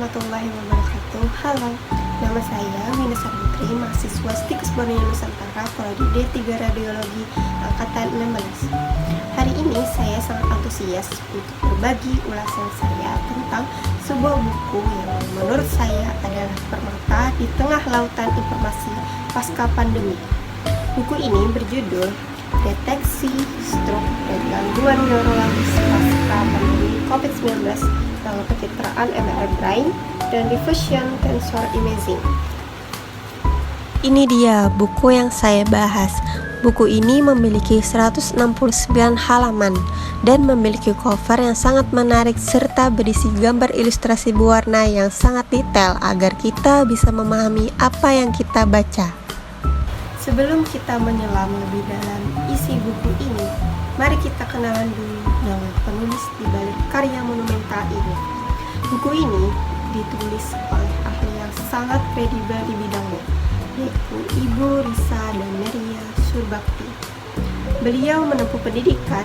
warahmatullahi wabarakatuh. Halo, nama saya Wina Sarputri, mahasiswa Stikus Borneo Nusantara, prodi D3 Radiologi Angkatan 16. Hari ini saya sangat antusias untuk berbagi ulasan saya tentang sebuah buku yang menurut saya adalah permata di tengah lautan informasi pasca pandemi. Buku ini berjudul Deteksi Stroke dan Gangguan Neurologis Pasca Pandemi COVID-19 dalam Pencitraan MRI Brain dan Diffusion Tensor Imaging. Ini dia buku yang saya bahas. Buku ini memiliki 169 halaman dan memiliki cover yang sangat menarik serta berisi gambar ilustrasi berwarna yang sangat detail agar kita bisa memahami apa yang kita baca. Sebelum kita menyelam lebih dalam isi buku ini, mari kita kenalan dulu dengan penulis di balik karya monumental ini. Buku ini ditulis oleh ahli yang sangat kredibel di bidangnya, yaitu Ibu Risa Daneria Surbakti. Beliau menempuh pendidikan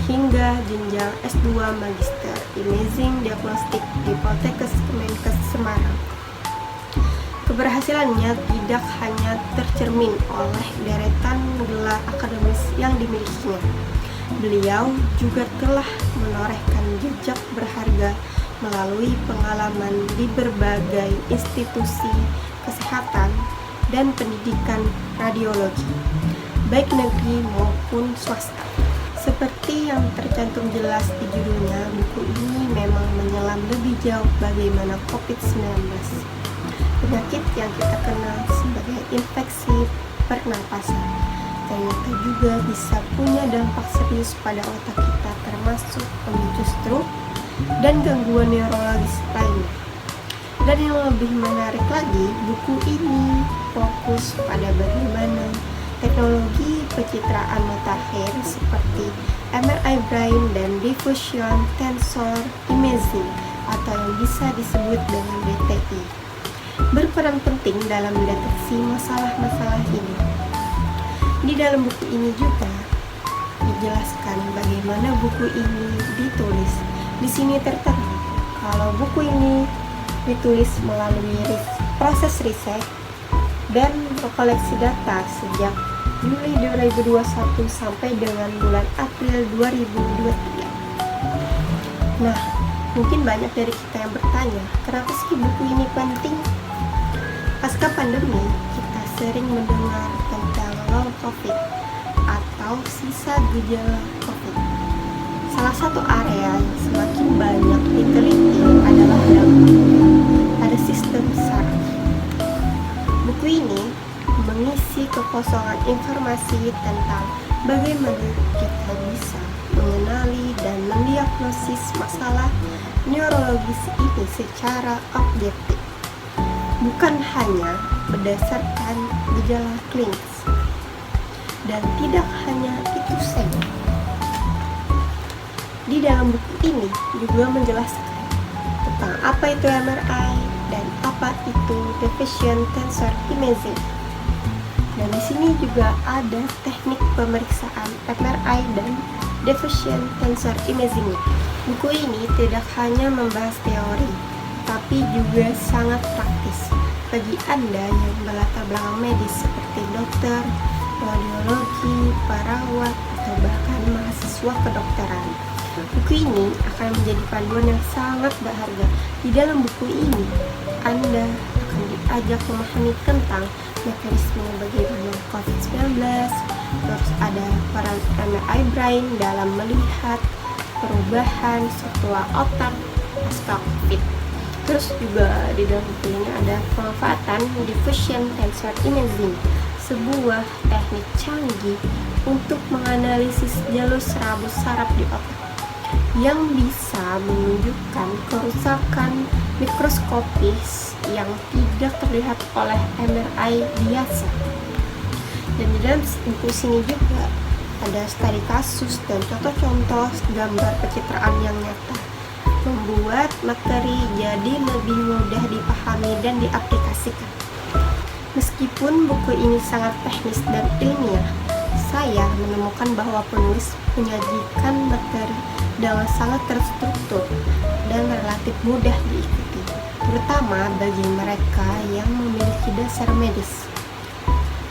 hingga jenjang S2 Magister Imaging Diagnostik di Poltekkes Kemenkes Semarang. Keberhasilannya tidak hanya tercermin oleh deretan gelar akademis yang dimilikinya. Beliau juga telah menorehkan jejak berharga melalui pengalaman di berbagai institusi kesehatan dan pendidikan radiologi, baik negeri maupun swasta. Seperti yang tercantum jelas di judulnya, buku ini memang menyelam lebih jauh bagaimana COVID-19, penyakit yang kita kenal sebagai infeksi pernapasan, ternyata juga bisa punya dampak serius pada otak kita, termasuk pemicu stroke dan gangguan neurologis lainnya. Dan yang lebih menarik lagi, buku ini fokus pada bagaimana teknologi pencitraan mutakhir seperti MRI Brain dan Diffusion Tensor Imaging atau yang bisa disebut dengan DTI berperan penting dalam mendeteksi masalah-masalah ini. Di dalam buku ini juga dijelaskan bagaimana buku ini ditulis. Di sini tertera kalau buku ini ditulis melalui proses riset dan koleksi data sejak Juli 2021 sampai dengan bulan April 2023. Nah, mungkin banyak dari kita yang bertanya, kenapa sih buku ini penting? Pasca pandemi, kita sering mendengar tentang long COVID atau sisa gejala COVID. Salah satu area yang semakin banyak diteliti adalah dampak pada sistem saraf. Buku ini mengisi kekosongan informasi tentang bagaimana kita bisa mengenali dan mendiagnosis masalah neurologis ini secara objektif, bukan hanya berdasarkan gejala klinis. Dan tidak hanya itu saja, di dalam buku ini juga menjelaskan tentang apa itu MRI dan apa itu Diffusion Tensor Imaging. Dan di sini juga ada teknik pemeriksaan MRI dan Diffusion Tensor Imaging. Buku ini tidak hanya membahas teori, tapi juga sangat praktis bagi Anda yang berlatar belakang medis seperti dokter, radiologi, perawat, atau bahkan mahasiswa kedokteran. Buku ini akan menjadi panduan yang sangat berharga. Di dalam buku ini, Anda akan diajak memahami tentang mekanisme bagaimana COVID-19, terus ada peran MRI Brain dalam melihat perubahan setelah otak pasca COVID. Terus juga di dalam buku ini ada pemanfaatan Diffusion Tensor Imaging, sebuah teknik canggih untuk menganalisis jalur serabut saraf di otak yang bisa menunjukkan kerusakan mikroskopis yang tidak terlihat oleh MRI biasa. Dan di dalam buku sini juga ada studi kasus dan contoh-contoh gambar pencitraan yang nyata, membuat materi jadi lebih mudah dipahami dan diaplikasikan. Meskipun buku ini sangat teknis dan ilmiah, saya menemukan bahwa penulis menyajikan materi dengan sangat terstruktur dan relatif mudah diikuti. terutama bagi mereka yang memiliki dasar medis.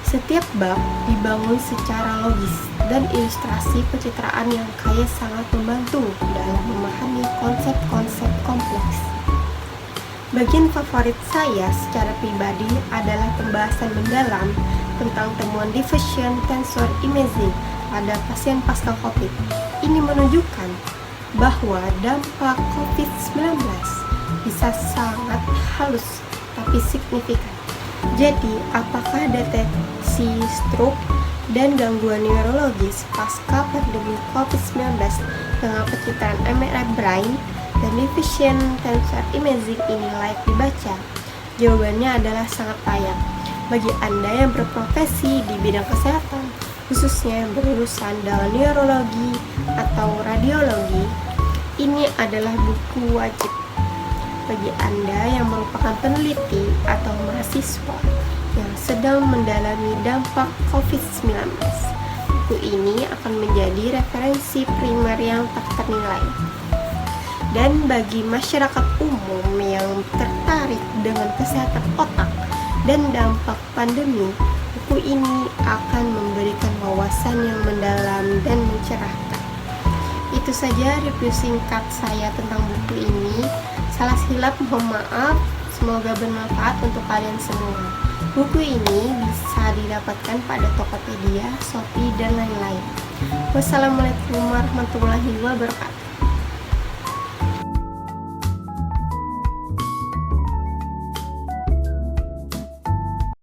Setiap bab dibangun secara logis dan ilustrasi pencitraan yang kaya sangat membantu dalam memahami konsep-konsep kompleks. Bagian favorit saya secara pribadi adalah pembahasan mendalam tentang temuan diffusion tensor imaging pada pasien pasca COVID. Ini menunjukkan bahwa dampak COVID-19 bisa sangat halus tapi signifikan. Jadi, apakah deteksi stroke dan gangguan neurologis pasca pandemi COVID-19 dengan pencitraan MRI brain dan diffusion tensor imaging ini layak dibaca? Jawabannya adalah sangat layak. Bagi Anda yang berprofesi di bidang kesehatan, khususnya yang berurusan dengan neurologi atau radiologi, ini adalah buku wajib. Bagi Anda yang merupakan peneliti atau mahasiswa yang sedang mendalami dampak COVID-19, buku ini akan menjadi referensi primer yang tak ternilai. Dan bagi masyarakat umum yang tertarik dengan kesehatan otak dan dampak pandemi, buku ini akan memberikan wawasan yang mendalam dan mencerahkan. Itu saja review singkat saya tentang buku ini. Salah silap mohon maaf, semoga bermanfaat untuk kalian semua. Buku ini bisa didapatkan pada Tokopedia, Shopee, dan lain-lain. Wassalamualaikum warahmatullahi wabarakatuh.